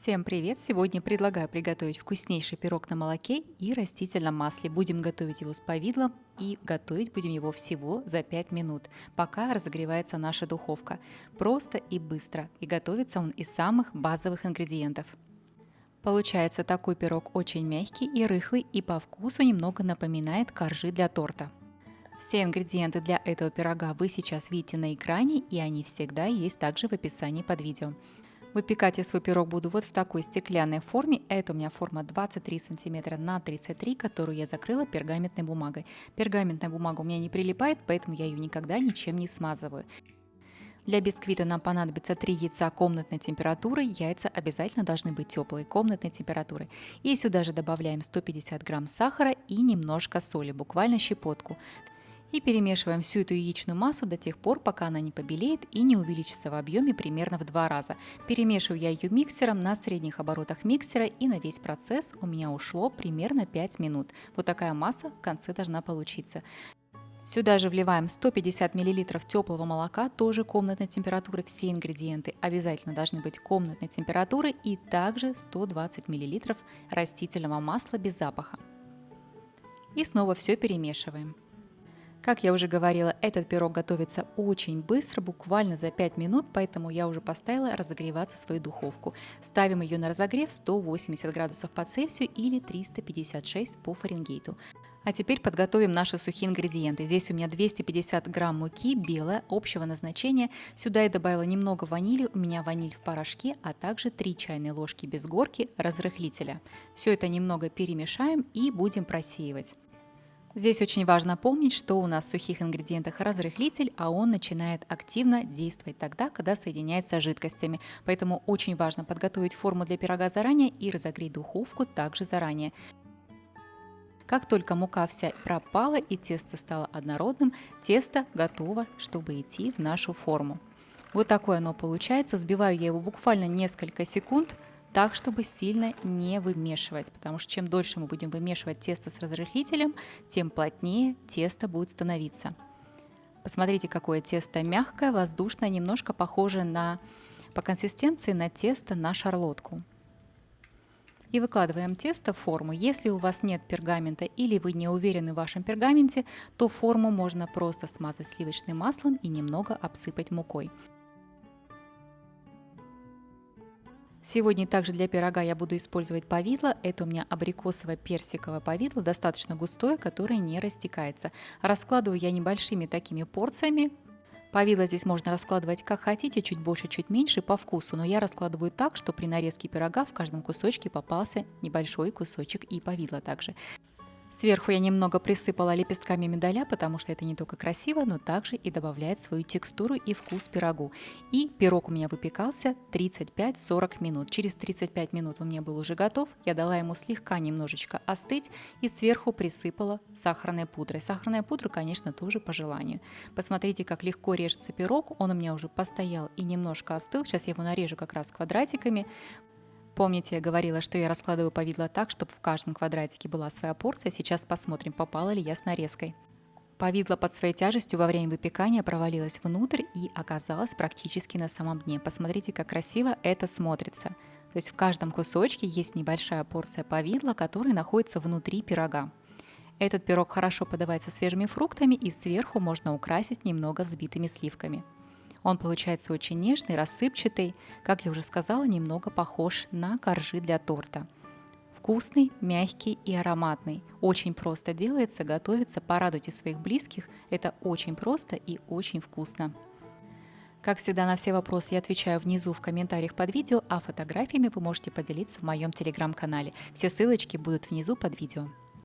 Всем привет! Сегодня предлагаю приготовить вкуснейший пирог на молоке и растительном масле. Будем готовить его с повидлом и готовить будем его всего за 5 минут, пока разогревается наша духовка. Просто и быстро, и готовится он из самых базовых ингредиентов. Получается такой пирог очень мягкий и рыхлый, и по вкусу немного напоминает коржи для торта. Все ингредиенты для этого пирога вы сейчас видите на экране, и они всегда есть также в описании под видео. Выпекать я свой пирог буду вот в такой стеклянной форме. Это у меня форма 23 см на 33, которую я закрыла пергаментной бумагой. Пергаментная бумага у меня не прилипает, поэтому я ее никогда ничем не смазываю. Для бисквита нам понадобится 3 яйца комнатной температуры. Яйца обязательно должны быть теплой комнатной температуры. И сюда же добавляем 150 грамм сахара и немножко соли, буквально щепотку. И перемешиваем всю эту яичную массу до тех пор, пока она не побелеет и не увеличится в объеме примерно в 2 раза. Перемешиваю я ее миксером на средних оборотах миксера, и на весь процесс у меня ушло примерно 5 минут. Вот такая масса в конце должна получиться. Сюда же вливаем 150 мл теплого молока, тоже комнатной температуры. Все ингредиенты обязательно должны быть комнатной температуры, и также 120 мл растительного масла без запаха. И снова все перемешиваем. Как я уже говорила, этот пирог готовится очень быстро, буквально за 5 минут, поэтому я уже поставила разогреваться свою духовку. Ставим ее на разогрев 180 градусов по Цельсию или 356 по Фаренгейту. А теперь подготовим наши сухие ингредиенты. Здесь у меня 250 грамм муки белая общего назначения. Сюда я добавила немного ванили, у меня ваниль в порошке, а также 3 чайные ложки без горки разрыхлителя. Все это немного перемешаем и будем просеивать. Здесь очень важно помнить, что у нас в сухих ингредиентах разрыхлитель, а он начинает активно действовать тогда, когда соединяется с жидкостями. Поэтому очень важно подготовить форму для пирога заранее и разогреть духовку также заранее. Как только мука вся пропала и тесто стало однородным, тесто готово, чтобы идти в нашу форму. Вот такое оно получается. Взбиваю я его буквально несколько секунд, так, чтобы сильно не вымешивать, потому что чем дольше мы будем вымешивать тесто с разрыхлителем, тем плотнее тесто будет становиться. Посмотрите, какое тесто мягкое, воздушное, немножко похоже по консистенции на тесто на шарлотку. И выкладываем тесто в форму. Если у вас нет пергамента или вы не уверены в вашем пергаменте, то форму можно просто смазать сливочным маслом и немного обсыпать мукой. Сегодня также для пирога я буду использовать повидло. Это у меня абрикосово-персиковое повидло, достаточно густое, которое не растекается. Раскладываю я небольшими такими порциями. Повидло здесь можно раскладывать как хотите, чуть больше, чуть меньше, по вкусу. Но я раскладываю так, что при нарезке пирога в каждом кусочке попался небольшой кусочек и повидла также. Сверху я немного присыпала лепестками миндаля, потому что это не только красиво, но также и добавляет свою текстуру и вкус пирогу. И пирог у меня выпекался 35-40 минут. Через 35 минут он мне был уже готов. Я дала ему слегка немножечко остыть и сверху присыпала сахарной пудрой. Сахарная пудра, конечно, тоже по желанию. Посмотрите, как легко режется пирог. Он у меня уже постоял и немножко остыл. Сейчас я его нарежу как раз квадратиками. Помните, я говорила, что я раскладываю повидло так, чтобы в каждом квадратике была своя порция. Сейчас посмотрим, попала ли я с нарезкой. Повидло под своей тяжестью во время выпекания провалилось внутрь и оказалось практически на самом дне. Посмотрите, как красиво это смотрится. То есть в каждом кусочке есть небольшая порция повидла, которая находится внутри пирога. Этот пирог хорошо подавается свежими фруктами, и сверху можно украсить немного взбитыми сливками. Он получается очень нежный, рассыпчатый, как я уже сказала, немного похож на коржи для торта. Вкусный, мягкий и ароматный. Очень просто делается, готовится, порадуйте своих близких. Это очень просто и очень вкусно. Как всегда, на все вопросы я отвечаю внизу в комментариях под видео, а фотографиями вы можете поделиться в моем телеграм-канале. Все ссылочки будут внизу под видео.